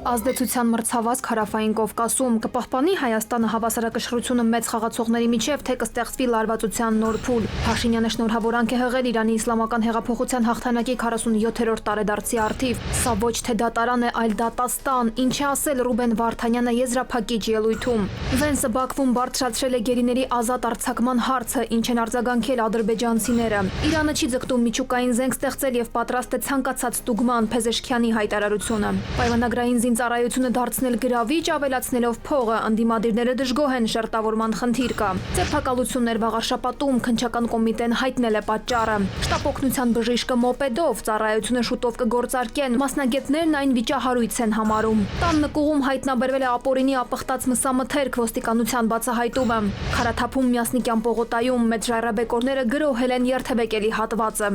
Ազդեցության մրցավազք Հարավային Կովկասում կպահպանի Հայաստանը հավասարակշռությունը մեծ խաղացողների միջև, թե կստեղծվի լարվածության նոր փուլ։ Փաշինյանը շնորհավորանք է հղել Իրանի իսլամական հեղափոխության հաղթանակի 47-րդ տարեդարձի առթիվ։ Սա ոչ թե դատարան է, այլ դատաստան, ինչ է ասել Ռուբեն Վարդանյանը եզրափակիչ ելույթում։ Վենսը Բաքվում բարձրացրել է գերիների ազատ արձակման հարցը, ինչ են արձագանքել ադրբեջանցիները։ Իրանը չի ձգտում միջուկային զենք ստեղծել եւ պատրաստ է ցանկացած ստուգման, Փեզեշքյանի հայտարարությունը։ Պայմանագրային զինծառայությունը դարձնել գրավիչ, ավելացնելով փողը, ընդդիմադիրները դժգոհ են, շերտավորման խնդիր կա։ Ձերբակալություններ վաղարշապատում, քննչական կոմիտեն հայտնել է պատճառը։ Շտապօգնության բժիշկը մոպեդով, ծառայությունը շուտով կգործարկեն, մասնագետներն այն վիճահարույց են համարում։ Տան նկուղում հայտնաբերվել է ապօրինի ապխտած մսամթերք, ոստիկանության բացահայտումը։ Խարաթափում Միասնիկյան պողոտայում մեծ ժայռաբեկորները գրոհել են երթևեկելի հատվածը։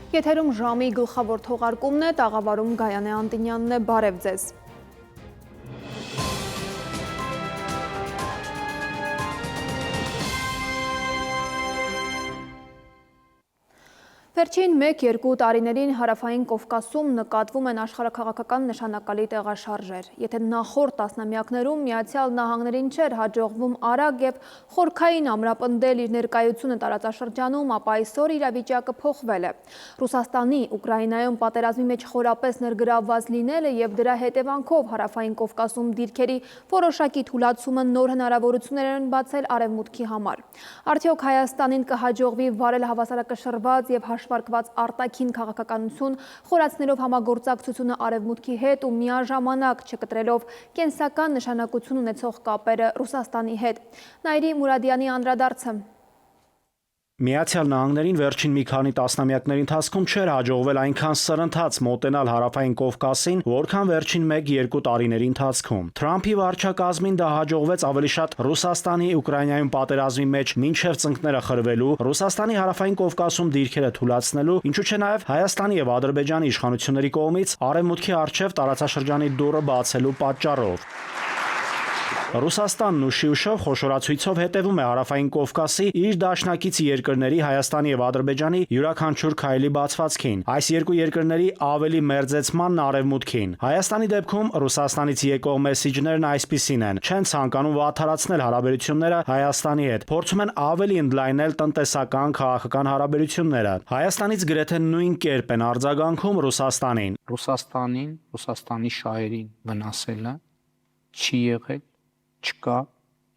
Եթերում ժամի գլխավոր թողարկումն է, տաղավարում Գայանե Անտինյանն է, բարև ձեզ։ Վերջին 1-2 տարիներին Հարավային Կովկասում նկատվում են աշխարհաքաղաքական նշանակալի տեղաշարժեր։ Եթե նախորդ տասնամյակներում Միացյալ Նահանգներին չէր հաջողվում արագ եւ խորքային ամրապնդել իր ներկայությունը տարածաշրջանում, ապա այսօր իրավիճակը փոխվել է։ Ռուսաստանի Ուկրաինայում պատերազմի մեջ խորապես ներգրավված լինելը եւ դրա հետևանքով Հարավային Կովկասում դիրքերի որոշակի թուլացումը նոր հնարավորություններ են բացել արևմուտքի համար։ Արդյոք Հայաստանին կհաջողվի վարել հավասարակշռված եւ հաշվարկված արտաքին քաղաքականություն, խորացնելով համագործակցությունը արևմուտքի հետ ու միաժամանակ չկտրելով կենսական նշանակություն ունեցող կապերը Ռուսաստանի հետ։ Նայիրի Մուրադյանի անդրադարձը։ Միացյալ Նահանգներին վերջին մի քանի տասնամյակների ընթացքում չէր հաջողվել այնքան սրընթաց մոտենալ Հարավային Կովկասին, որքան վերջին 1-2 տարիների ընթացքում։ Թրամփի վարչակազմին դա հաջողվեց ավելի շատ Ռուսաստանի Ուկրաինայում պատերազմի մեջ մինչև ծնկները խրվելու, Ռուսաստանի Հարավային Կովկասում դիրքերը թուլացնելու, ինչու չէ նաև Հայաստանի եւ Ադրբեջանի իշխանությունների կողմից արևմուտքի առջև տարածաշրջանի դուռը բացելու պատճառով։ Ռուսաստանն ուշի ուշով խոշորացույցով հետևում է Հարավային Կովկասի իր դաշնակից երկրների Հայաստանի եւ Ադրբեջանի յուրաքանչյուր քայլի բացվածքին, այս երկու երկրների ավելի մերձեցմանն արևմուտքին։ Հայաստանի դեպքում Ռուսաստանից եկող մեսիջներն այսպիսին են. չեն ցանկանում վատթարացնել հարաբերությունները Հայաստանի հետ, փորձում են ավելի ընդլայնել տնտեսական, քաղաքական հարաբերությունները։ Հայաստանից գրեթե նույն կերպ են արձագանքում Ռուսաստանին։ Ռուսաստանի շահերին վնասելը չի եղել, չկա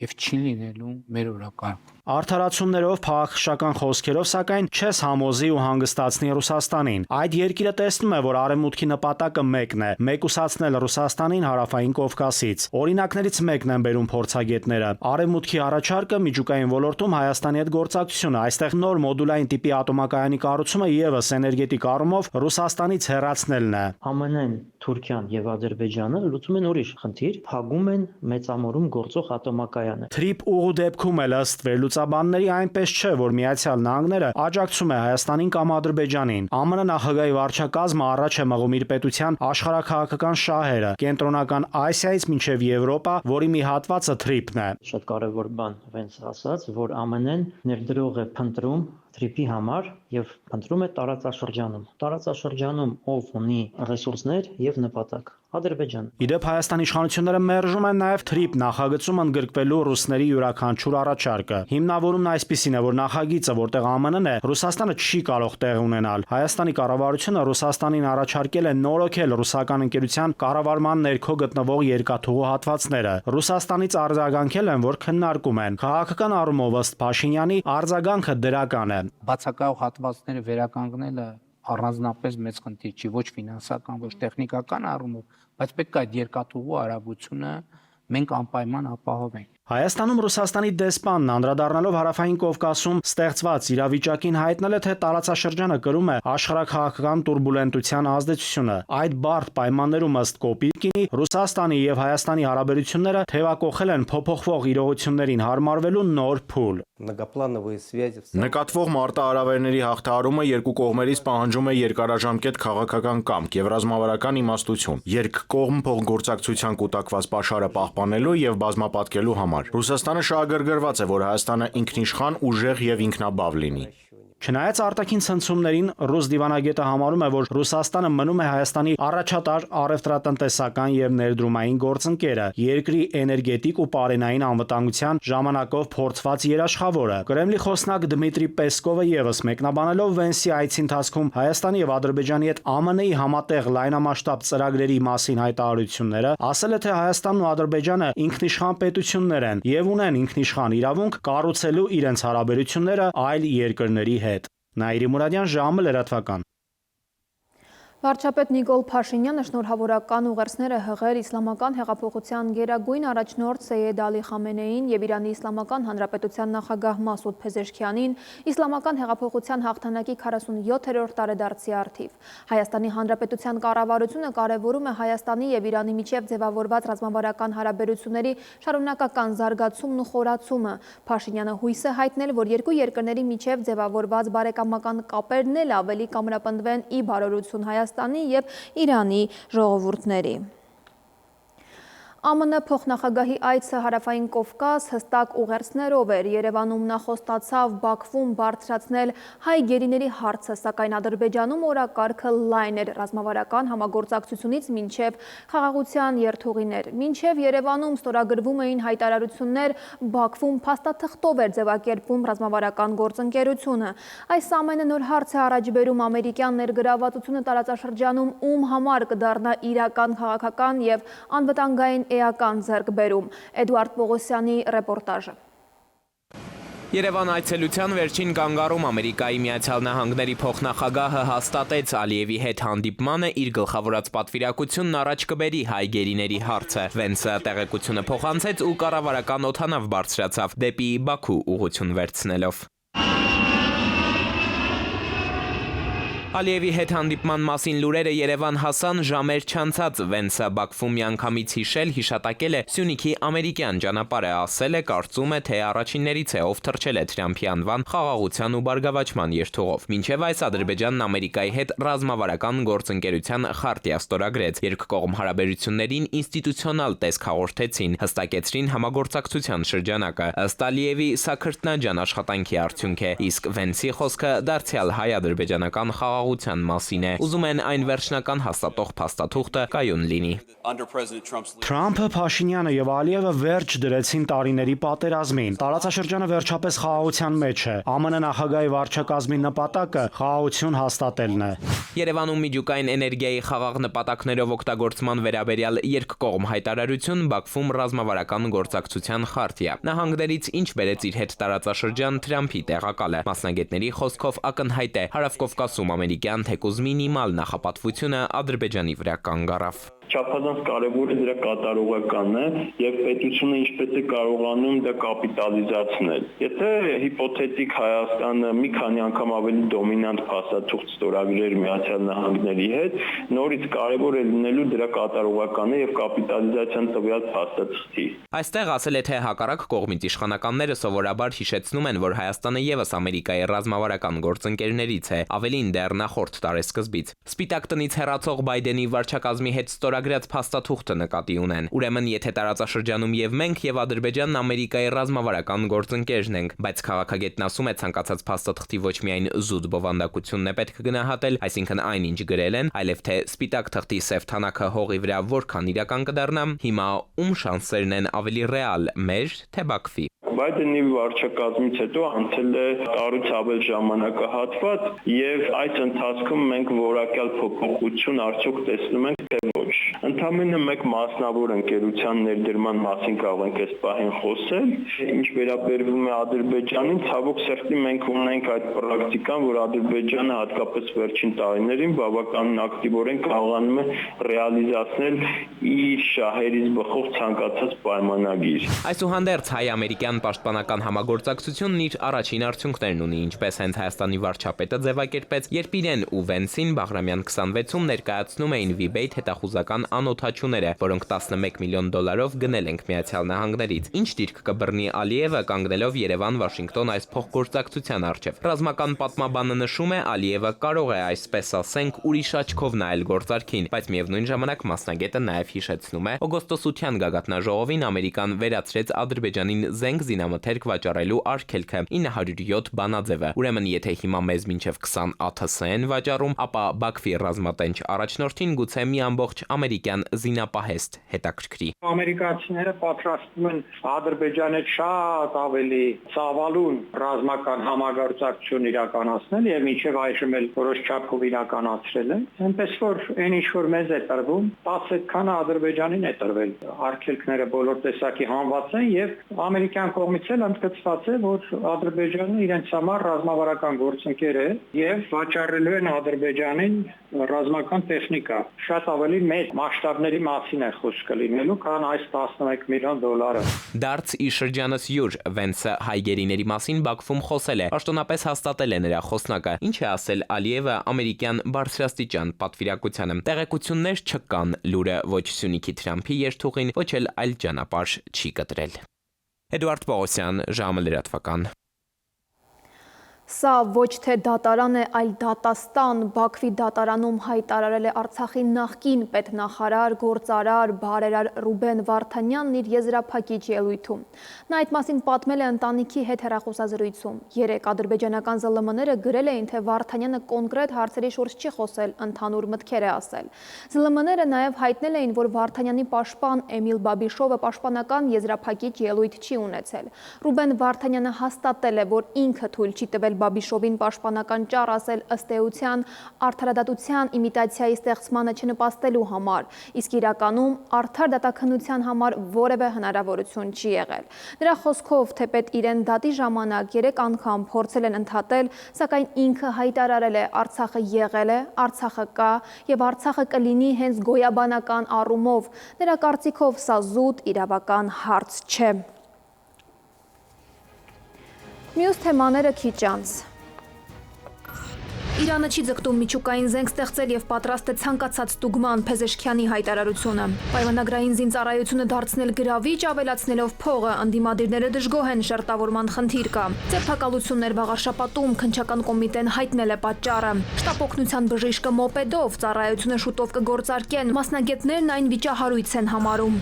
եւ չի լինելու մեր օրակարգում։ Արդարացումներով, փաղաքշական խոսքերով, սակայն չես համոզի ու հանգստացնի Ռուսաստանին։ Այդ երկիրը տեսնում է, որ արևմուտքի նպատակը մեկն է՝ մեկուսացնել Ռուսաստանին Հարավային Կովկասից։ Օրինակներից մեկն են բերում փորձագետները։ Արևմուտքի առաջարկը միջուկային ոլորտում Հայաստանի հետ գործակցությունը, այստեղ նոր մոդուլային տիպի ատոմակայանի կառուցումը եւս էներգետիկ առումով Ռուսաստանից հեռացնելն է։ ԱՄՆ-ն, Թուրքիան եւ Ադրբեջանը լուծում են ուրիշ խնդիր, փակում են մեծամորում գործող ատոմակայանը։ Թրիփ ուղու դեպքում էլ ըստ վերլուծաբանների այնպես չէ, որ Միացյալ Նահանգները աջակցում է Հայաստանին կամ Ադրբեջանին։ ԱՄՆ նախագահի վարչակազմը առաջ է մղում իր պետության աշխարհաքաղաքական շահերը, կենտրոնական Ասիայից մինչև Եվրոպա, որի մի հատվածը Թրիփն է։ Շատ կարևոր բան Վենս ասաց, որ ԱՄՆ-ն ներդրող է փնտրում Թրիփի համար եւ փնտրում է տարածաշրջանում։ Տարածաշրջանում ով ունի ռեսուրսներ եւ նպատակ։ Ադրբեջան։ Իդեպ Հայաստանի իշխանությունները մերժում են նաև Թրիփ նախագծում ընդգրկվելու ռուսների յուրաքանչյուր առաջարկը։ Հիմնավորումն այսպիսին է, որ նախագիծը, որտեղ ԱՄՆ-ն է, Ռուսաստանը չի կարող տեղ ունենալ։ Հայաստանի կառավարությունը Ռուսաստանին առաջարկել է նորոգել ռուսական ընկերության կառավարման ներքո գտնվող երկաթուղու հատվածները։ Ռուսաստանից արձագանքել են, որ քննարկում են։ Քաղաքական առումով ըստ Փաշինյանի արձագանքը դրական է։ Բացակայող հատվածները վերականգնելը առանձնապես մեծ խնդիր չի, ոչ ֆինանսական, ոչ տեխնիկական առումով, բայց պետք է այդ երկաթուղու արագությունը մենք անպայման ապահովենք։ Հայաստանում Ռուսաստանի դեսպանն անդրադառնալով Հարավային Կովկասում ստեղծված իրավիճակին հայտնել է, թե տարածաշրջանը կրում է աշխարհաքաղաքական տուրբուլենտության ազդեցությունը։ Այդ բարդ պայմաններում ըստ Կոպիկինի Ռուսաստանի եւ Հայաստանի հարաբերությունները թևակոխել են փոփոխվող իրողություններին հարմարվելու նոր փուլ։ Նկատվող մարտահրավերների հաղթահարումը երկու կողմերից պահանջում է երկարաժամկետ քաղաքական կամք եւ ռազմավարական իմաստություն, երկկողմ փոխգործակցության կուտակված պաշարը պահպանելու եւ բազմապատկելու համար։ Ռուսաստանը շահագրգռված է, որ Հայաստանը ինքնիշխան, ուժեղ եւ ինքնաբավ լինի։ Չնայած արտաքին ցնցումներին, ռուս դիվանագետը համարում է, որ Ռուսաստանը մնում է Հայաստանի առաջատար առևտրատնտեսական եւ ներդրումային գործընկերը, երկրի էներգետիկ ու պարենային անվտանգության ժամանակով փորձված երաշխավորը։ Կրեմլի խոսնակ Դմիտրի Պեսկովը եւս մեկնաբանելով Վենսի այցի ընթացքում Հայաստանի եւ Ադրբեջանի հետ ԱՄՆ-ի համատեղ լայնամասշտաբ ծրագրերի մասին հայտարարությունները, ասել է, թե Հայաստանն ու Ադրբեջանը ինքնիշխան պետություններ են եւ ունեն ինքնիշխան իրավունք կառուցելու իրենց հարաբերությունները այլ երկրների հետ։ Նաիրի Մուրադյան, ժամը լրատվական։ Վարչապետ Նիկոլ Փաշինյանը շնորհավորական ուղերձներ է հղել Իսլամական հեղափոխության գերագույն առաջնորդ Սեյեդ Ալի Խամենեին եւ Իրանի Իսլամական Հանրապետության նախագահ Մասուդ Փեզեշքյանին Իսլամական հեղափոխության հաղթանակի 47-րդ տարեդարձի առթիվ։ Հայաստանի Հանրապետության կառավարությունը կարևորում է Հայաստանի եւ Իրանի միջև ձևավորված ռազմավարական հարաբերությունների շարունակական զարգացումն ու խորացումը։ Փաշինյանը հույս է հայտնել, որ երկու երկրների միջև ձևավորված բարեկամական կապերն էլ ավելի կամրապնդվեն ի բարօրություն Հայաստանի և Իրանի ժողովուրդների։ ԱՄՆ փոխնախագահի այցը Հարավային Կովկաս հստակ ուղերձներով էր։ Երևանում նա խոստացավ Բաքվում բարձրացնել հայ գերիների հարցը, սակայն Ադրբեջանում օրակարգը լայն էր ռազմավարական համագործակցությունից մինչև խաղաղության երթուղիներ։ Մինչև Երևանում ստորագրվում էին հայտարարություններ, Բաքվում փաստաթղթով էր ձևակերպվում ռազմավարական գործընկերությունը։ Այս ամենը նոր հարց է առաջ բերում ամերիկյան ներգրավվածությունը տարածաշրջանում ում համար կդառնա իրական քաղաքական եւ անվտանգային էական ձեռքբերում։ Էդուարդ Պողոսյանի ռեպորտաժը։ Երևան այցելության վերջին կանգառում Ամերիկայի Միացյալ Նահանգների փոխնախագահը հաստատեց Ալիևի հետ հանդիպմանը իր գլխավորած պատվիրակությունն առաջ կբերի հայ գերիների հարցը։ Վենսը տեղեկությունը փոխանցեց ու կառավարական օդանավ բարձրացավ դեպի Բաքու ուղղություն վերցնելով։ Ալիևի հետ հանդիպման մասին լուրերը Երևան հասան ժամեր չանցած։ Վենսը Բաքվում միանգամից հիշատակել է Սյունիքի ամերիկյան ճանապարհը, ասել է, կարծում է, թե առաջիններից է, ով թռչել է Թրամփի անվան խաղաղության ու բարգավաճման երթուղով։ Մինչև այս Ադրբեջանն Ամերիկայի հետ ռազմավարական գործընկերության խարտիա ստորագրեց։ Երկկողմ հարաբերություններին ինստիտուցիոնալ տեսք հաղորդեցին, հստակեցրին համագործակցության շրջանակը։ Ըստ Ալիևի, սա քրտնաջան աշխատանքի արդյունք է, իսկ Վենսի խոսքը դարձյալ հայ-ադրբեջանական խաղաղության մասին է։ Ուզում են այն վերջնական հաստատող փաստաթուղթը կայուն լինի։ Թրամփը, Փաշինյանը եւ Ալիևը վերջ դրեցին տարիների պատերազմին։ Տարածաշրջանը վերջապես խաղաղության մեջ է։ ԱՄՆ նախագահի վարչակազմի նպատակը խաղաղություն հաստատելն է։ Երևանում միջուկային էներգիայի խաղաղ նպատակներով օգտագործման վերաբերյալ երկկողմ հայտարարություն, Բաքվում ռազմավարական գործակցության խարտիա։ Նահանգներից ինչ բերեց իր հետ տարածաշրջան Թրամփի տեղակալը։ Մասնագետների խոսքով ակնհայտ է Հարավկովկասում ամերիկյան թեկուզ մինիմալ նախապատվությունը Ադրբեջանի վրա կանգ առավ։ Չափազանց կարևոր է դրա կատարողականն է եւ պետությունը ինչպես է կարողանում դա կապիտալիզացնել։ Եթե հիպոթետիկ Հայաստանը մի քանի անգամ ավելի դոմինանտ փաստաթուղթ ստորագրեր Միացյալ Նահանգների հետ, նորից կարևոր է լինելու դրա կատարողականը եւ կապիտալիզացիան տվյալ փաստաթղթի։ Այստեղ ասել է, թե հակառակ կողմից իշխանականները սովորաբար հիշեցնում են, որ Հայաստանը եւս Ամերիկայի ռազմավարական գործընկերներից է, ավելին դեռ նախորդ տարեսկզբից։ Սպիտակ տնից հեռացող Բայդենի վարչակազմի հետ ստորագրած փաստաթուղթը նկատի ունեն։ Ուրեմն, եթե տարածաշրջանում եւ մենք եւ Ադրբեջանն Ամերիկայի ռազմավարական գործընկերն ենք, բայց քաղաքագետն ասում է ցանկացած փաստաթղթի ոչ միայն զուտ բովանդակությունն է պետք գնահատել, այսինքն այնինչ գրել են, այլև թե սպիտակ թղթի սև թանակը հողի վրա որքան իրական կդառնա, հիմա ում շանսերն են ավելի ռեալ, մեր թե Բաքվի։ Բայդենի վարչակազմից հետո անցել է տարուց ավել ժամանակահատված եւ այս ընթացքում մենք որակյալ փոփոխություն արդյոք տեսնում ենք թե ոչ։ Ընդամենը մեկ մասնավոր ընկերության ներդրման մասին կարող ենք այս պահին խոսել։ Ինչ վերաբերվում է Ադրբեջանին, ցավոք սրտի մենք ունենք այդ պրակտիկան, որ Ադրբեջանը հատկապես վերջին տարիներին բավականին ակտիվորեն կարողանում է ռեալիզացնել իր շահերից բխող ցանկացած պայմանագիր։ Այսուհանդերձ հայ-ամերիկյան պաշտպանական համագործակցությունն իր առաջին արդյունքներն ունի, ինչպես հենց Հայաստանի վարչապետը ձևակերպեց, երբ իրեն ու Վենսին Բաղրամյան 26-ում ներկայացնում էին Վիբեյթ հետախուզական սոցիալական անօթաչուները, որոնք $11 միլիոն գնել ենք Միացյալ Նահանգներից։ Ինչ դիրք կբռնի Ալիևը, կանգնելով Երևան-Վաշինգտոն այս փոխգործակցության առջև։ Ռազմական պատմաբանը նշում է, Ալիևը կարող է, այսպես ասենք, ուրիշ աչքով նայել գործարքին, բայց միևնույն ժամանակ մասնագետը նաև հիշեցնում է, օգոստոսության գագաթնաժողովին Ամերիկան վերացրեց Ադրբեջանին զենք զինամթերք վաճառելու արգելքը 907 բանաձևը։ Ուրեմն, եթե հիմա մեզ մինչև 20 ԱԹՍ են վաճառում, ապա Բաքվի ռազմատենչ առաջնորդին գուցե մի ամբողջ ամերիկյան զինապահեստ հետաքրքրի։ Ամերիկացիները պատրաստվում են Ադրբեջանի շատ ավելի ծավալուն ռազմական համագործակցություն իրականացնել եւ մինչեւ այժմ էլ որոշ չափով իրականացրել են։ Այնպես որ այն ինչ որ մեզ է տրվում, 10 քանը Ադրբեջանին է տրվել։ Արգելքները բոլոր տեսակի հանված են եւ ամերիկյան կողմից էլ ընդգծված է, որ Ադրբեջանը իրենց համար ռազմավարական գործընկեր է եւ վաճառելու են Ադրբեջանին ռազմական տեխնիկա։ Շատ ավելի մեծ մասշտաբների մասին է խոսքը լինելու, քան այս $11 միլիոն։ Դարձ ի շրջանս յուր Վենսը հայգերիների մասին Բաքվում խոսել է, պաշտոնապես հաստատել է նրա խոսնակը, ինչ է ասել Ալիևը ամերիկյան բարձրաստիճան պատվիրակությանը։ Տեղեկություններ չկան, լուրը ոչ Սյունիքի Թրամփի երթուղին, ոչ էլ այլ ճանապարհ չի կտրել։ Էդուարդ Պողոսյան, ժամը լրատվական։ Սա ոչ թե դատարան է, այլ դատաստան։ Բաքվի դատարանում հայտարարել է Արցախի նախկին պետնախարար, գործարար, բարերար Ռուբեն Վարդանյանն իր եզրափակիչ ելույթում։ Նա այդ մասին պատմել է ընտանիքի հետ հեռախոսազրույցում։ Երեկ ադրբեջանական ԶԼՄ-ները գրել էին, թե Վարդանյանը կոնկրետ հարցերի շուրջ չի խոսել, ընդհանուր մտքեր է ասել։ ԶԼՄ-ները նաև հայտնել էին, որ Վարդանյանի պաշտպան Էմիլ Բաբիշովը պաշտպանական եզրափակիչ ելույթ չի ունեցել։ Ռուբեն Վարդանյանը հաստատել է, որ ինքը թույլ չի տվել Բաբիշովին պաշտպանական ճառ ասել ըստ էության արդարադատության իմիտացիայի ստեղծմանը չնպաստելու համար, իսկ իրականում արդար դատաքննության համար որևէ հնարավորություն չի եղել։ Նրա խոսքով, թեպետ իրեն դատի ժամանակ 3 անգամ փորձել են ընդհատել, սակայն ինքը հայտարարել է Արցախը եղել է, Արցախը կա եւ Արցախը կլինի հենց գոյաբանական առումով։ Նրա կարծիքով սա զուտ իրավական հարց չէ։ Մյուս թեմաները քիչ անց։ Իրանը չի ձգտում միջուկային զենք ստեղծել եւ պատրաստ է ցանկացած ստուգման, Փեզեշքյանի հայտարարությունը։ Պայմանագրային զինծառայությունը դարձնել գրավիչ, ավելացնելով փողը, ընդդիմադիրները դժգոհ են, շերտավորման խնդիր կա։ Ձերբակալություններ վաղարշապատում, քննչական կոմիտեն հայտնել է պատճառը։ Շտապ օգնության բժիշկը մոպեդով, ծառայությունը շուտով կգործարկեն, մասնագետներն այն վիճահարույց են համարում։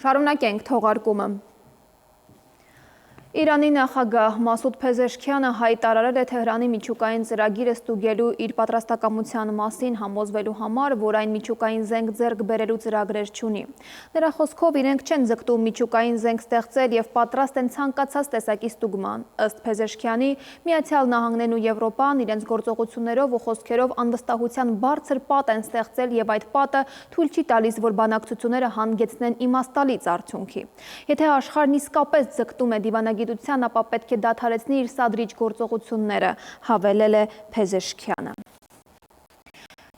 Շարունակենք թողարկումը։ Իրանի նախագահ Մասուդ Փեզեշքյանը հայտարարել է Թեհրանի միջուկային ծրագիրը ստուգելու իր պատրաստակամության մասին, համոզվելու համար, որ այն միջուկային զենք ձեռք բերելու ծրագրեր չունի։ Նրա խոսքով իրենք չեն ձգտում միջուկային զենք ստեղծել եւ պատրաստ են ցանկացած տեսակի ստուգման։ Ըստ Փեզեշքյանի, Միացյալ Նահանգներն ու Եվրոպան իրենց գործողություններով ու խոսքերով անվստահության բարձր պատ են ստեղծել եւ այդ պատը թույլ չի տալիս, որ բանակցությունները հանգեցնեն իմաստալից արդյունքի։ Եթե աշխարհն իսկապես ձգտում է դիվանագիտության, ապա պետք է դադարեցնի իր սադրիչ գործողությունները, հավելել է Փեզեշքյանը։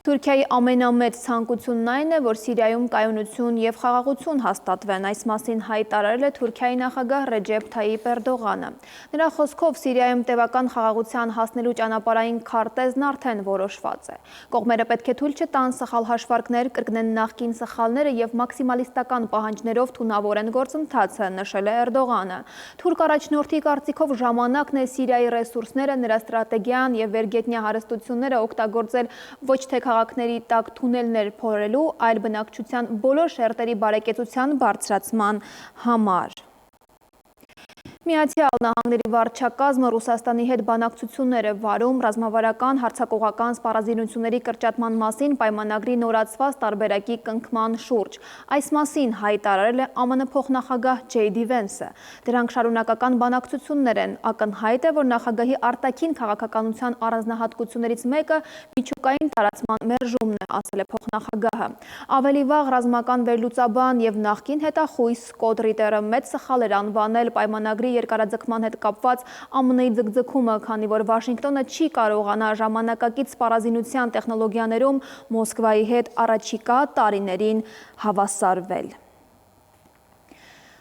Թուրքիայի ամենամեծ ցանկությունն այն է, որ Սիրիայում կայունություն եւ խաղաղություն հաստատվեն, այս մասին հայտարարել է Թուրքիայի նախագահ Ռեջեփ Թայիպ Էրդողանը։ Նրա խոսքով Սիրիայում տևական խաղաղության հասնելու ճանապարհային քարտեզն արդեն որոշված է։ Կողմերը պետք է թույլ չտան սխալ հաշվարկներ, կրկնեն նախկին սխալները եւ մաքսիմալիստական պահանջներով թունավորեն գործընթացը, նշել է Էրդողանը։ Թուրք առաջնորդի կարծիքով ժամանակն է Սիրիայի ռեսուրսները, նրա ստրատեգիան եւ վերգետնյա հարստությունները օգտագործել ոչ թե քաղաքների տակ թունելներ փորելու, այլ բնակչության բոլոր շերտերի բարեկեցության բարձրացման համար։ Միացյալ Նահանգների վարչակազմը Ռուսաստանի հետ բանակցություններ է վարում ռազմավարական հարձակողական սպառազինությունների կրճատման մասին պայմանագրի նորացված տարբերակի կնքման շուրջ։ Այս մասին հայտարարել է ԱՄՆ փոխնախագահ Ջեյ Դի Վենսը։ Դրանք շարունակական բանակցություններ են։ Ակնհայտ է, որ նախագահի արտաքին քաղաքականության առանձնահատկություններից մեկը միջուկային տարածման մերժումն է, ասել է փոխնախագահը։ Ավելի վաղ ռազմական վերլուծաբան եւ նախկին հետախույս Սկոտ Ռիտերը մեծ սխալ էր անվանել պայմանագրի երկարաձգման հետ կապված ԱՄՆ-ի ձգձգումը, քանի որ Վաշինգտոնը չի կարողանա ժամանակակից սպառազինության տեխնոլոգիաներում Մոսկվայի հետ առաջիկա տարիներին հավասարվել։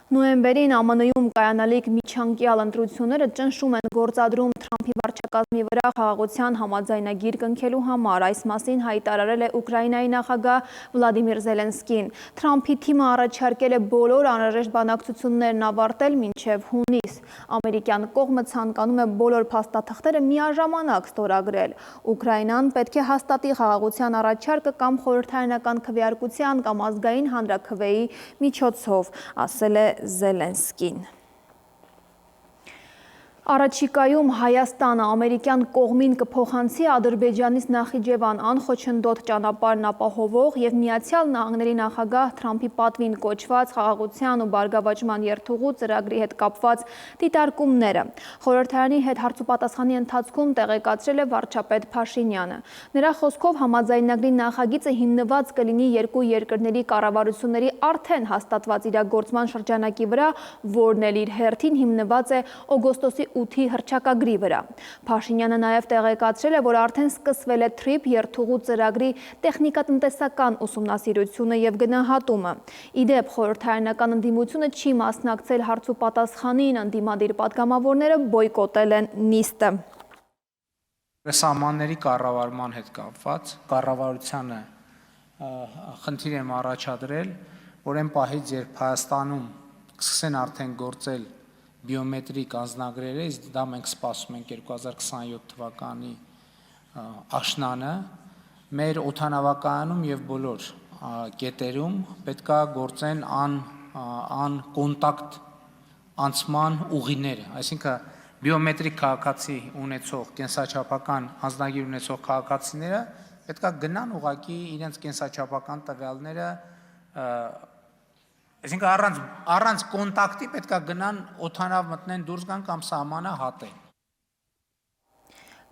Նոյեմբերին ԱՄՆ-ում կայանալիք միջանկյալ ընտրությունները ճնշում են գործադրում Թրամփի վարչակազմի վրա խաղաղության համաձայնագիր կնքելու համար։ Այս մասին հայտարարել է Ուկրաինայի նախագահ Վլադիմիր Զելենսկին։ Թրամփի թիմը առաջարկել է բոլոր անհրաժեշտ բանակցություններն ավարտել մինչև հունիս։ Ամերիկյան կողմը ցանկանում է բոլոր փաստաթղթերը միաժամանակ ստորագրել։ Ուկրաինան պետք է հաստատի խաղաղության առաջարկը կամ խորհրդարանական քվեարկության կամ ազգային հանրաքվեի միջոցով, ասել է Զելենսկին։ Առաջիկայում Հայաստանը ամերիկյան կողմին կփոխանցի Ադրբեջանից Նախիջևան անխոչնդոտ ճանապարհն ապահովող եւ Միացյալ Նահանգների նախագահ Թրամփի պատվին կոչված խաղաղության ու բարգավաճման երթուղու ծրագրի հետ կապված դիտարկումները։ Խորհրդարանի հետ հարցուպատասխանի ընթացքում տեղեկացրել է վարչապետ Փաշինյանը։ Նրա խոսքով համաձայնագրի նախագիծը հիմնված կլինի երկու երկրների կառավարությունների արդեն հաստատված իրագործման շրջանակի վրա, որն էլ իր հերթին հիմնված է օգոստոսի 8-ի հռչակագրի վրա։ Փաշինյանը նաև տեղեկացրել է, որ արդեն սկսվել է TRIP երթուղու ծրագրի տեխնիկատնտեսական ուսումնասիրությունը եւ գնահատումը։ Իդեպ խորհրդարանական ընդդիմությունը չի մասնակցել հարցուպատասխանին, ընդդիմադիր պատգամավորները բոյկոտել են նիստը։ Սահմանների կառավարման հետ կապված կառավարությանը խնդիր եմ առաջադրել, որ այն պահից, երբ Հայաստանում սկսեն արդեն գործել բիոմետրիկ անձնագրերը, իսկ դա մենք սպասում ենք 2027 թվականի աշնանը, մեր օդանավակայանում եւ բոլոր կետերում պետքա գործեն անկոնտակտ անցման ուղիները, այսինքն բիոմետրիկ քաղաքացի ունեցող կենսաչափական անձնագիր ունեցող քաղաքացիները պետքա գնան ուղղակի իրենց կենսաչափական տվյալները այսինքն առանց կոնտակտի պետքա գնան օդանավ մտնեն դուրս գան կամ սահմանը հատեն։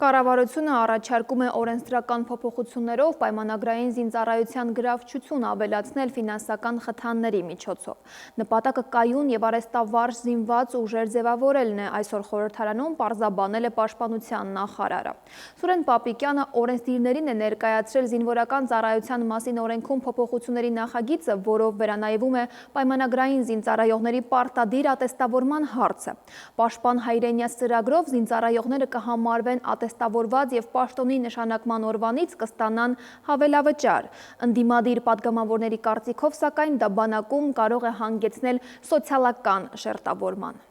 Կառավարությունը առաջարկում է օրենսդրական փոփոխություններով պայմանագրային զինծառայության գրավչություն ավելացնել ֆինանսական խթանների միջոցով։ Նպատակը կայուն եւ արհեստավարժ զինված ուժեր ձևավորելն է, այսօր խորհրդարանում պարզաբանել է պաշտպանության նախարարը։ Սուրեն Պապիկյանը օրենսդիրներին է ներկայացրել զինվորական ծառայության մասին օրենքում փոփոխությունների նախագիծը, որով վերանայվում է պայմանագրային զինծառայողների պարտադիր ատեստավորման հարցը։ Պաշտպան Հայրենյաց ծրագրով զինծառայողները կհամարվեն ատեստավորված եւ պաշտոնի նշանակման օրվանից կստանան հավելավճար։ Ընդդիմադիր պատգամավորների կարծիքով, սակայն դա բանակում կարող է հանգեցնել սոցիալական շերտավորման։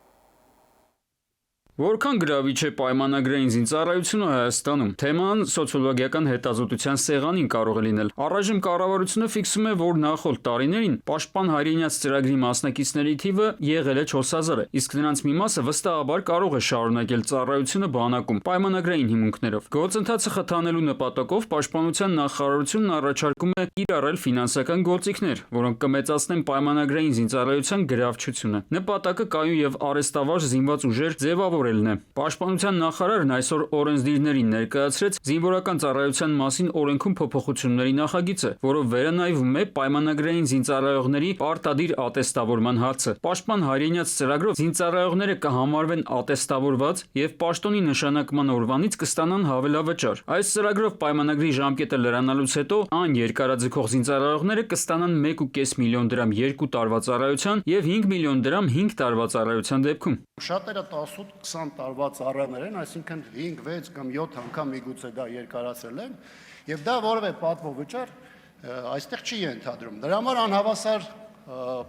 Որքան գրավիչ է պայմանագրային զինծառայությունը Հայաստանում, թեման սոցիոլոգիական հետազոտության սեղանին կարող է լինել։ Առայժմ կառավարությունը ֆիքսում է, որ նախորդ տարիներին Պաշտպան Հայրենյաց ծրագրի մասնակիցների թիվը եղել է 4000, իսկ նրանց մի մասը վստահաբար կարող է շարունակել ծառայությունը բանակում պայմանագրային հիմունքներով։ Գործընթացը խթանելու նպատակով Պաշտպանության նախարարությունն առաջարկում է կիրառել ֆինանսական գործիքներ, որոնք կմեծացնեն պայմանագրային զինծառայության գրավչությունը։ Նպատակը կայուն եւ արհեստավարժ զինված ուժեր ձևավորելն է։ Պաշտպանության նախարարն այսօր օրենսդիրներին ներկայացրեց զինվորական ծառայության մասին օրենքում փոփոխությունների նախագիծը, որով վերանայվում է պայմանագրային զինծառայողների պարտադիր ատեստավորման հարցը։ Պաշտպան Հայրենյաց ծրագրով զինծառայողները կհամարվեն ատեստավորված եւ պաշտոնի նշանակման օրվանից կստանան հավելավճար։ Այս ծրագրով պայմանագրի ժամկետը լրանալուց հետո երկարաձգող զինծառայողները կստանան 1.5 միլիոն դրամ 2 տարվա ծառայության եւ 5 միլիոն դրամ 5 տարվա ծառայության դեպքում։ Շատերը 18-20 տարվա ծառաներ են, այսինքն 5, 6 կամ 7 անգամ միգուցե դա երկարացրել են, եւ դա որևէ պատվովճար այստեղ չի ենթադրում։ Դրա համար անհավասար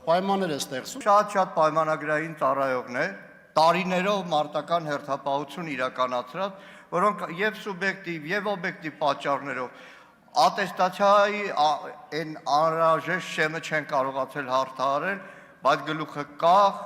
պայմաններ է ստեղծում։ Շատ պայմանագրային ծառայողներ, տարիներով մարտական հերթապահություն իրականացրած, որոնք եւ սուբյեկտիվ եւ օբյեկտիվ պատճառներով ատեստացիայի այն անհրաժեշտ շեմը չեն կարողացել հաղթահարել, բայց գլուխը կախ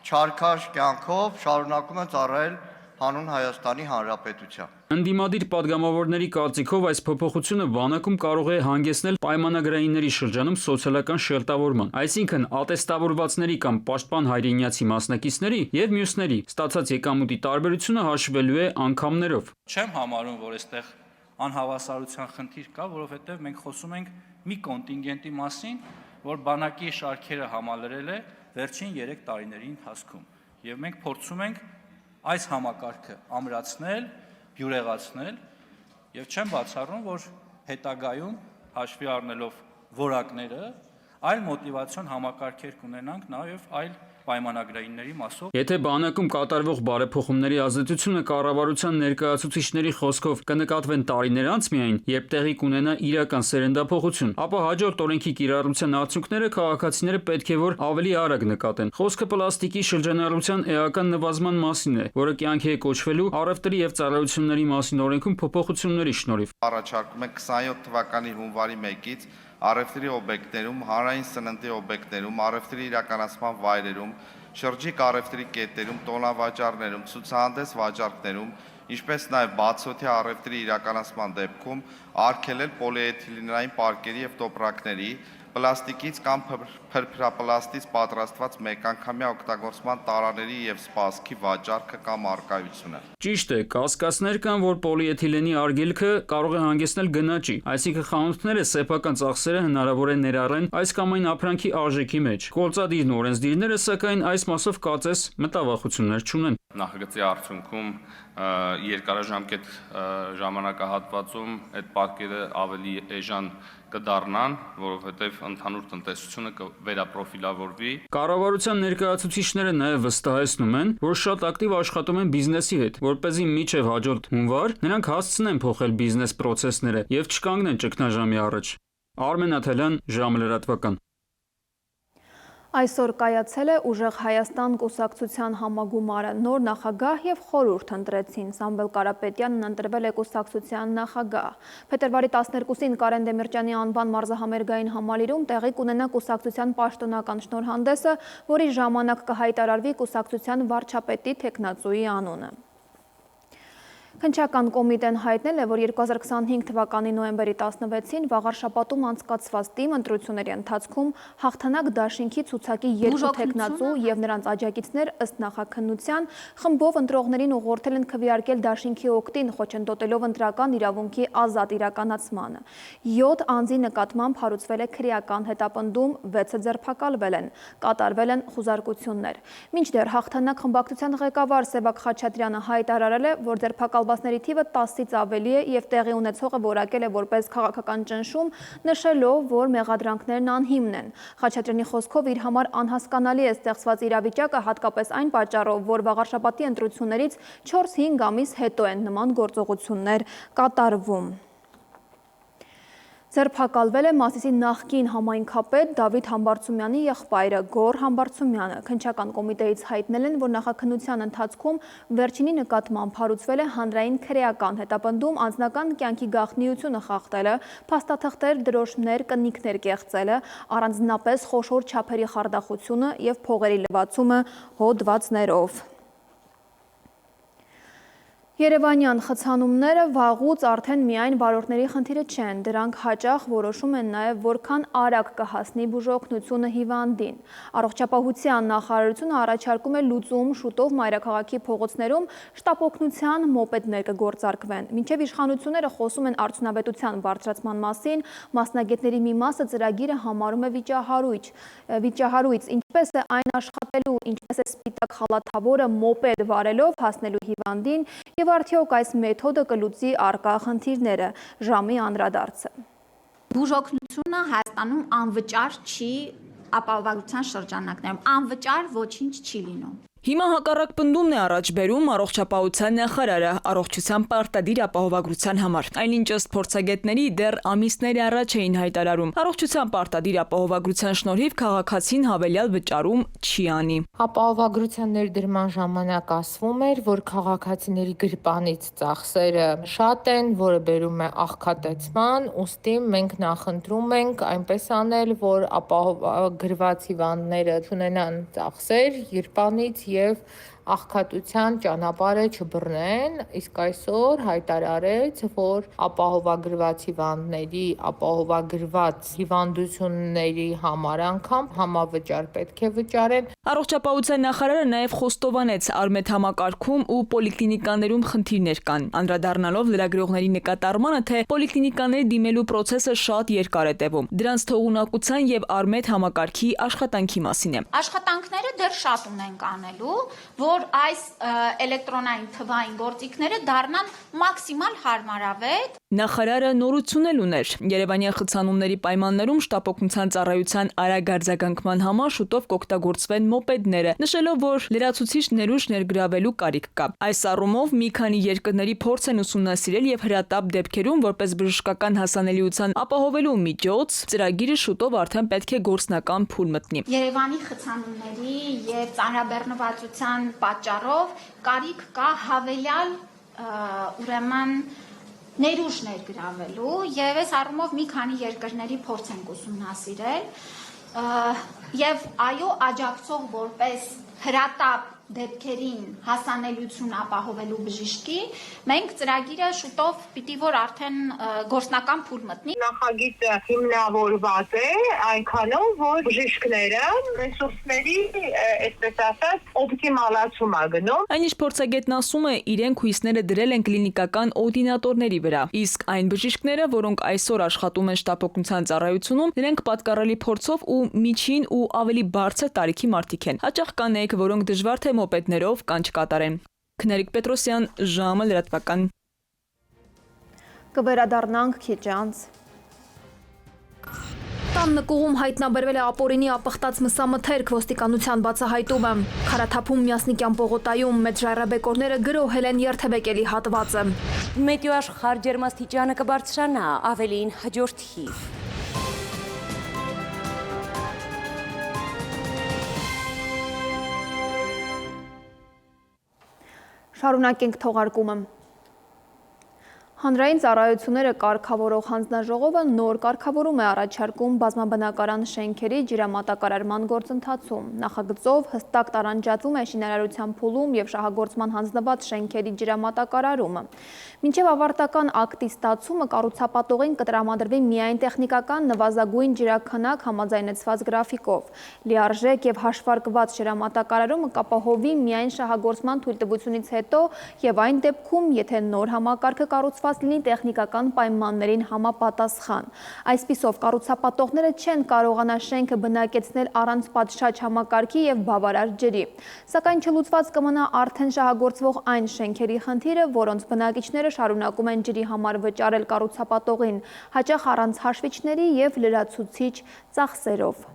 չարքաշ կյանքով շարունակում են ծառայել հանուն Հայաստանի Հանրապետության։ Ընդդիմադիր պատգամավորների կարծիքով այս փոփոխությունը բանակում կարող է հանգեցնել պայմանագրայինների շրջանում սոցիալական շերտավորման, այսինքն ատեստավորվածների կամ պաշտպան հայրենյացի մասնակիցների եւ մյուսների ստացած եկամուտի տարբերությունը հաշվելու է անգամներով։ Չեմ համարում, որ այստեղ անհավասարության խնդիր կա, որովհետեւ մենք խոսում ենք մի կոնտինգենտի մասին, որ բանակի շարքերը համալրել է վերջին 3 տարիների ընթացքում եւ մենք փորձում ենք այս համակարգը ամրացնել, բյուրեղացնել եւ չեմ բացառում, որ հետագայում հաշվի առնելով որակները, այլ մոտիվացիոն համակարգեր կունենանք նաեւ այլ պայմանագրայինների մասով։ Եթե բանակում կատարվող բարեփոխումների ազդեցությունը կառավարության ներկայացուցիչների խոսքով կնկատվեն տարիներ անց միայն, երբ տեղի կունենա իրական սերնդափոխություն, ապա հաջորդ օրենքի կիրառության արդյունքները քաղաքացիները պետք է որ ավելի արագ նկատեն։ Խոսքը պլաստիկի շրջանառության էական նվազման մասին է, որը կյանքի է կոչվելու առևտրի եւ ծառայությունների մասին օրենքում փոփոխությունների շնորհիվ։ Առաջարկում է 27 թվականի հունվարի 1-ից առևտրի օբյեկտներում, հանրային սննդի օբյեկտներում, առևտրի իրականացման վայրերում, շրջիկ առևտրի կետերում, տոնավաճառներում, ցուցահանդես վաճառքներում, ինչպես նաև բացօթյա առևտրի իրականացման դեպքում արգելել պոլիէթիլենային պարկերի եւ տոպրակների, պլաստիկից կամ փրփրապլաստից պատրաստված մեկանգամյա օգտագործման տարաների եւ սպասքի վաճառքը կամ արկայությունը։ Ճիշտ է, կասկածներ կան, որ պոլիէթիլենի արգելքը կարող է հանգեցնել գնաճի, այսինքն խանութները սեփական ծախսերը հնարավոր է ներառեն այս կամ այն ապրանքի արժեքի մեջ։ Գործադիրն ու օրենսդիրները սակայն այս մասով կարծես մտավախություններ չունեն։ Նախագծի արդյունքում երկարաժամկետ ժամանակահատվածում այդ պարկերը ավելի էժան կդառնան, որովհետև ընդհանուր տնտեսությունը կվերապրոֆիլավորվի։ Կառավարության ներկայացուցիչները նաև վստահեցնում են, որ շատ ակտիվ աշխատում են բիզնեսի հետ, որպեսզի մինչև հաջորդ հունվար նրանք հասցնեն փոխել բիզնես պրոցեսները եւ չկանգնեն ճգնաժամի առաջ։ Արմեն Աթելյան, ժամլրատվական։ Այսօր կայացել է Ուժեղ Հայաստան կուսակցության համագումարը, նոր նախագահ եւ խորհուրդ ընտրեցին։ Սամվել Կարապետյանն ընտրվել է կուսակցության նախագահ։ Փետրվարի 12-ին Կարեն Դեմիրճյանի անվան մարզահամերգային համալիրում տեղի կունենա կուսակցության պաշտոնական շնորհանդեսը, որի ժամանակ կհայտարարվի կուսակցության վարչապետի թեկնածուի անունը։ Քննչական կոմիտեն հայտնել է, որ 2025 թվականի նոյեմբերի 16-ին վաղարշաբաթում անցկացված թիմ ընտրությունների ընթացքում հաղթանակ դաշինքի ցուցակի 2 թեկնածու եւ նրանց աջակիցներ ըստ նախաքննության խմբով ընտրողներին ուղղորդել են քվեարկել դաշինքի օգտին, խոչընդոտելով ընտրական իրավունքի ազատ իրականացմանը։ 7 անձի նկատմամբ հարուցվել է քրեական հետապնդում, 6-ը ձերբակալվել են, կատարվել են խուզարկություններ։ Մինչդեռ հաղթանակ խմբակցության ղեկավար Սևակ Խաչատրյանը հայտարարել է, որ ձերբակալվածների թիվը 10-ից ավելի է եւ տեղի ունեցողը որակել է որպես քաղաքական ճնշում, նշելով, որ մեղադրանքներն անհիմն են։ Խաչատրյանի խոսքով իր համար անհասկանալի է ստեղծված իրավիճակը, հատկապես այն պատճառով, որ վաղարշաբաթի ընտրություններից 4-5 ամիս հետո են նման գործողություններ կատարվում։ Ձերբակալվել է Մասիսի նախկին համայնքապետ Դավիթ Համբարձումյանի եղբայրը Գոռ Համբարձումյանը։ Քննչական կոմիտեից հայտնել են, որ նախաքննության ընթացքում վերջինի նկատմամբ հարուցվել է հանրային քրեական հետապնդում, անձնական կյանքի գաղտնիությունը խախտելը, փաստաթղթեր, դրոշմներ, կնիկներ կեղծելը, առանձնապես խոշոր չափերի խարդախությունը եւ փողերի լվացումը հոդվածներով։ Երևանյան խցանումները վաղուց արդեն միայն վարորդների խնդիրը չեն, դրանք հաճախ որոշում են նաև որքան արագ կհասնի բուժօգնությունը հիվանդին։ Առողջապահության նախարարությունը առաջարկում է լուծում, շուտով մայրաքաղաքի փողոցներում շտապօգնության մոպեդներ կգործարկվեն։ Մինչև իշխանությունները խոսում են արդյունավետության բարձրացման մասին, մասնագետների մի մասը ծրագիրը համարում է վիճահարույց, ինչպես է այն աշխատելու, ինչպես է սպիտակ խալաթավորը մոպեդ վարելով հասնելու հիվանդին եւ արդյոք այս մեթոդը կլուծի առկա խնդիրները։ Ժամի անդրադարձը։ Բուժօգնությունը Հայաստանում անվճար չի ապահովագրության շրջանակներում, անվճար ոչինչ չի լինում։ Հիմա հակառակ պնդումն է առաջ բերում առողջապահության նախարարը առողջության պարտադիր ապահովագրության համար, այնինչ ըստ փորձագետների դեռ ամիսներ առաջ էին հայտարարում առողջության պարտադիր ապահովագրության շնորհիվ քաղաքացին հավելյալ վճարում չի անի։ Ապահովագրության ներդրման ժամանակ ասվում էր, որ քաղաքացիների գրպանից ծախսերը շատ են, որը բերում է աղքատեցման, ուստի մենք նախընտրում ենք այնպես անել, որ ապահովագրված հիվանդները ունենան ծախսեր գրպանից եւ աղքատության ճանապարհը չբռնեն, իսկ այսօր հայտարարեց, որ ապահովագրված հիվանդների, ապահովագրված հիվանդությունների համար անգամ համավճար պետք է վճարեն։ Առողջապահության նախարարը նաև խոստովանեց Արմեթ համակարգում ու պոլիկլինիկաներում խնդիրներ կան, անդրադառնալով լրագրողների նկատառմանը, թե պոլիկլինիկաների դիմելու process-ը շատ երկար է տևում։ Դրանց թողունակության եւ Արմեթ համակարգի աշխատանքի մասին է։ Աշխատանքները դեռ շատ ունենք անելու, որ այս էլեկտրոնային թվային գործիքները դառնան մաքսիմալ հարմարավետ։ Նախարարը նորություն էլ ուներ։ Երևանյան խցանումների պայմաններում շտապօգնության ծառայության արագ արձագանքման համար շուտով կօգտագործվեն մոպեդները, նշելով, որ լրացուցիչ ներուժ ներգրավելու կարիք կա։ Այս առումով մի քանի երկրների փորձ են ուսումնասիրել եւ հրատապ դեպքերում որպես բժշկական հասանելիության ապահովելու միջոց ծրագիրը շուտով արդեն պետք է գործնական փուլ մտնի։ Երևանի խցանումների եւ ծանրաբեռնվածության պատճառով կարիք կա հավելյալ ուրեմն ներուժ ներգրավելու եւ այս առումով մի քանի երկրների փորձ ենք ուսումնասիրել եւ այո աջակցող որպես հրատապ դեպքերին հասանելիություն ապահովելու բժշկի մենք ծրագիրը շուտով պիտի որ արդեն գործնական փուլ մտնի։ Նախագիծը հիմնավորված է այնքանով, որ բժիշկները ռեսուրսների, այսպես ասած, օպտիմալացում է գնում։ Այնիշ փորձագետն ասում է, իրենք հույսները դրել են կլինիկական օրդինատորների վրա, իսկ այն բժիշկները, որոնք այսօր աշխատում են շտապօգնության ծառայությունում, նրանք պատկառելի փորձով ու միջին ու ավելի բարձր տարիքի մարդիկ են։ Հաճախ կանայք, որոնք դժվար թե մոպեդներով կանչ կատարեն։ Քնարիկ Պետրոսյան, ժամը լրատվական։ Կվերադառնանք քիչ անց։ Տան նկուղում հայտնաբերվել է ապօրինի ապխտած մսամթերք, ոստիկանության բացահայտումը։ Քարաթափում Միասնիկյան պողոտայում մեծ ժայռաբեկորները գրոհել են երթևեկելի հատվածը։ Մեթեոաշխարհ ջերմաստիճանը կբարձրանա, ավելին հաջորդի։ Շարունակենք թողարկումը։ Հանրային ծառայությունները կարգավորող հանձնաժողովը նոր կարգավորում է առաջարկում բազմաբնակարան շենքերի ջրամատակարարման գործընթացում։ Նախագծով հստակ տարանջատվում է շինարարության փուլում եւ շահագործման հանձնված շենքերի ջրամատակարարումը։ Մինչև ավարտական ակտի ստացումը կառուցապատողին կտրամադրվի միայն տեխնիկական նվազագույն ջրաքանակ համաձայնեցված գրաֆիկով։ Լիարժեք եւ հաշվարկված ջրամատակարարումը կապահովի միայն շահագործման թույլտվությունից հետո եւ այն դեպքում, եթե նոր համակարգը կառուցված լինի տեխնիկական պայմաններին համապատասխան։ Այսպիսով կառուցապատողները չեն կարողանա շենքը բնակեցնել առանց պատշաճ համակարգի եւ բավարար ջրի։ Սակայն չլուծված կմնա արդեն շահագործվող այն շենքերի խնդիրը, որոնց բնակիչները շարունակում են ջրի համար վճարել կառուցապատողին, հաճախ առանց հաշվիչների եւ լրացուցիչ ծախսերով։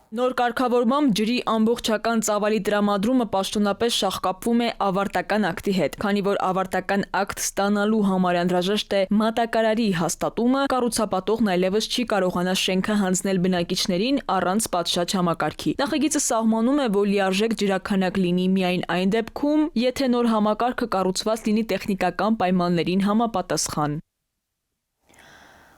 Նոր կարգավորմամբ ջրի ամբողջական ծավալի տրամադրումը պաշտոնապես շահկապվում է ավարտական ակտի հետ, քանի որ ավարտական ակտ ստանալու համար անհրաժեշտ է մատակարարի հաստատումը, կառուցապատողն այլևս չի կարողանա շենքը հանձնել բնակիչներին առանց պատշաճ համակարգի։ Նախագիծը սահմանում է, որ լիարժեք ջրաքանակ լինի միայն այն դեպքում, եթե նոր համակարգը կառուցված լինի տեխնիկական պայմաններին համապատասխան։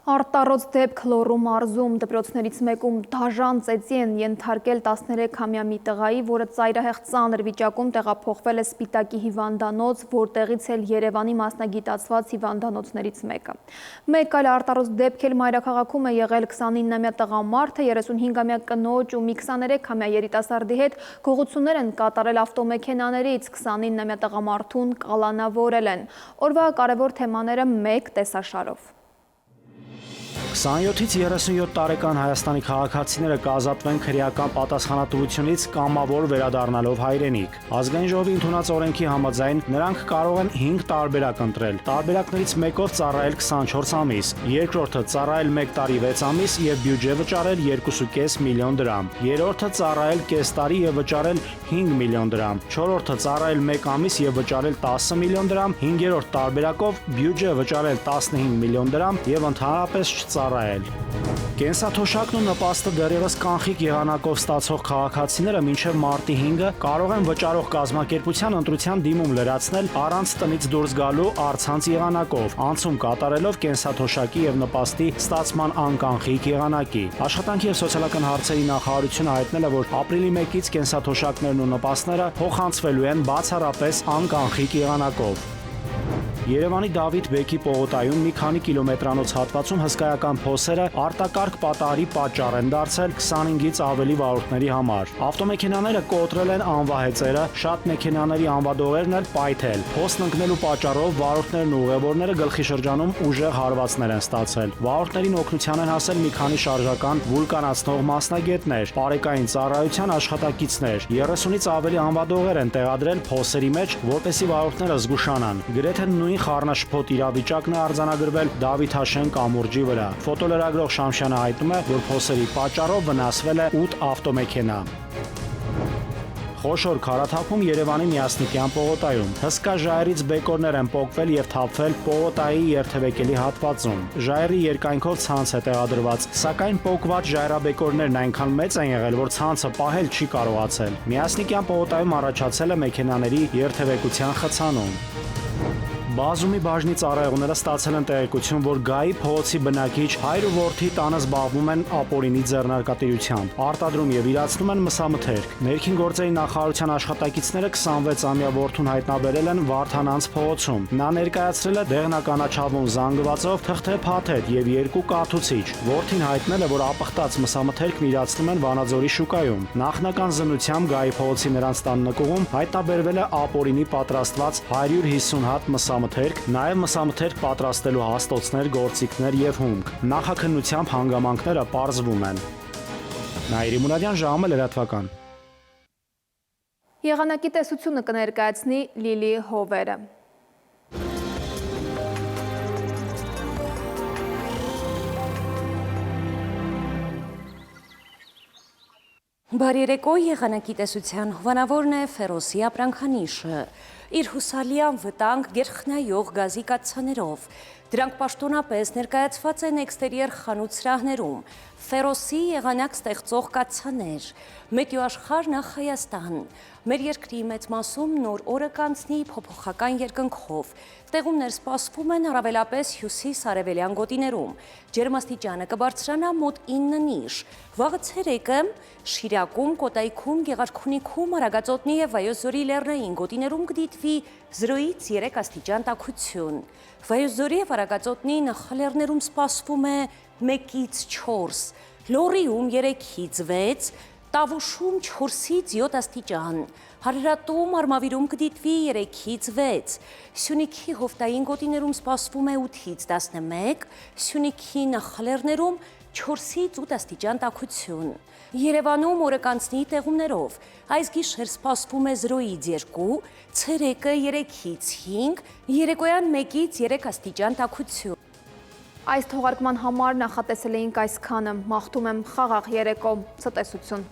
Արտառոց դեպք Լոռու մարզում դպրոցներից մեկում դաժան ծեծի են ենթարկել 13-ամյա մի տղայի, որը ծայրահեղ ծանր վիճակում տեղափոխվել է Սպիտակի հիվանդանոց, որտեղից էլ Երևանի մասնագիտացված հիվանդանոցներից մեկը։ Մեկ այլ արտառոց դեպք էլ մայրաքաղաքում է եղել 29-ամյա տղամարդը 35-ամյա կնոջ ու մի 23-ամյա երիտասարդի հետ գողություններ են կատարել ավտոմեքենաներից, 29-ամյա տղամարդուն կալանավորել են։ Օրվա կարևոր թեմաները մեկ տեսաշարով։ 27-ից 37 տարեկան Հայաստանի քաղաքացիները կազատվեն քրեական պատասխանատվությունից կամավոր վերադառնալով հայրենիք։ Ազգային ժողովի ընդունած օրենքի համաձայն նրանք կարող են 5 տարբերակ ընտրել։ Տարբերակներից մեկով ծառայել 24 ամիս, երկրորդը ծառայել 1 տարի 6 ամիս եւ բյուջե վճարել 2.5 միլիոն դրամ, երրորդը ծառայել կես տարի եւ վճարել 5 միլիոն դրամ, չորրորդը ծառայել 1 ամիս եւ վճարել 10 միլիոն դրամ, 5-րդ տարբերակով բյուջե վճարել 15 միլիոն դրամ եւ ընդհանրապես ծառայել։ Կենսաթոշակն ու նպաստը դեռևս կանխիկ եղանակով ստացող քաղաքացիները մինչև մարտի 5-ը կարող են վճարող կազմակերպության ընտրության դիմում լրացնել առանց տնից դուրս գալու առցանց եղանակով, անցում կատարելով կենսաթոշակի եւ նպաստի ստացման անկանխիկ եղանակի։ Աշխատանքի եւ սոցիալական հարցերի նախարարությունը հայտնել է, որ ապրիլի 1-ից կենսաթոշակներն ու նպաստները փոխանցվելու են բացառապես անկանխիկ եղանակով։ Երևանի Դավիթ Բեկի պողոտայում մի քանի կիլոմետրանոց հատվածում հսկայական փոսերը արտակարգ պատահարի պատճառ են դարձել 25-ից ավելի վարորդների համար։ Ավտոմեքենաները կոտրել են անվահեծերը, շատ մեքենաների անվադողերն էլ պայթել։ Փոսն ընկնելու պատճառով վարորդներն ու ուղևորները գլխի շրջանում ուժեղ հարվածներ են ստացել։ Վարորդներին օգնության են հասել մի քանի շարժական վուլկանացնող մասնագետներ, պարեկային ծառայության աշխատակիցներ։ 30-ից ավելի անվադողեր են տեղադրել փոսերի մեջ, որպեսզի վարորդները զգուշանան։ Գրեթե նույն նույն խառնաշփոթ իրավիճակն է արձանագրվել Դավիթաշեն կամուրջի վրա։ Ֆոտոլրագրող Շամշյանը հայտնում է, որ փոսերի պատճառով վնասվել է 8 ավտոմեքենա։ Խոշոր քարաթափում Երևանի Միասնիկյան պողոտայում։ Հսկա ժայռից բեկորներ են պոկվել եւ թափվել պողոտայի երթևեկելի հատվածում։ Ժայռի երկայնքով ցանց է տեղադրված, սակայն պոկված ժայռաբեկորներն այնքան մեծ են եղել, որ ցանցը պահել չի կարողացել։ Միասնիկյան պողոտայում առաջացել է մեքենաների երթևեկության խցանում։ Բազումի բաժնի ծառայողները ստացել են տեղեկություն, որ Գայի փողոցի բնակիչ հայր ու որդի տանը զբաղվում են ապօրինի ձեռնարկատիրությամբ, արտադրում եւ իրացնում են մսամթերք։ Ներքին գործերի նախարարության աշխատակիցները 26-ամյա որդուն հայտնաբերել են Վարդանանց փողոցում։ Նա ներկայացրել է դեղնականաչավուն զանգվածով թղթե փաթեթ եւ 2 կաթուցիչ։ Որդին հայտնել է, որ ապխտած մսամթերքն իրացնում են Վանաձորի շուկայում։ Նախնական զննությամբ Գայի փողոցի նրանց տան նկուղում հայտնաբերվել է ապօրինի պատրաստված 150 հատ մսամթերք, նաև մսամթերք պատրաստելու հաստոցներ, գործիքներ եւ հումք։ Նախաքննությամբ հանգամանքները պարզվում են։ Նաիրի Մուրադյան, ժամը լրատվական։ Եղանակի տեսությունը կներկայացնի Լիլի Հովերը։ Բարերեկո եղանակի տեսության հովանավորն է Ֆերոսի ապրանքանիշը։ Իր հուսալիան վտանգ գերխնայող գազի կաթսաներով։ Դրանք պաշտոնապես ներկայացված են էքստերիեր խանութ սրահներում։ Ֆերոսի եղանակ ստեղծող կաթսաներ։ Մետեոաշխարհ նախ Հայաստան։ Մեր երկրի մեծ մասում նոր օրը կանցնի փոփոխական երկնքով։ Տեղումներ սպասվում են առավելապես հյուսիս-արևելյան գոտիներում։ Ջերմաստիճանը կբարձրանա մոտ 9 նիշ։ Վաղը ցերեկը Շիրակում, Կոտայքում, Գեղարքունիքում, Արագածոտնի եւ Վայոց ձորի լեռնային գոտիներում կդիտվի 0-ից 3 աստիճան տաքություն։ Վայոց ձորի եւ Արագածոտնի նախալեռներում սպասվում է 1-ից 4, Լոռիում 3-ից 6, Տավուշում 4-ից 7 աստիճան, Հարարատում, Արմավիրում կդիտվի 3-ից 6, Սյունիքի հովտային գոտիներում սպասվում է 8-ից 11, Սյունիքի նախալեռներում 4-ից 8 աստիճան տաքություն։ Երևանում օրը կանցնի տեղումներով, այս գիշեր սպասվում է 0-ից 2, ցերեկը 3-ից 5, երեկոյան 1-ից 3 աստիճան տաքություն։ Այս թողարկման համար նախատեսել էինք այսքանը, մաղթում եմ խաղաղ երեկո, ցտեսություն։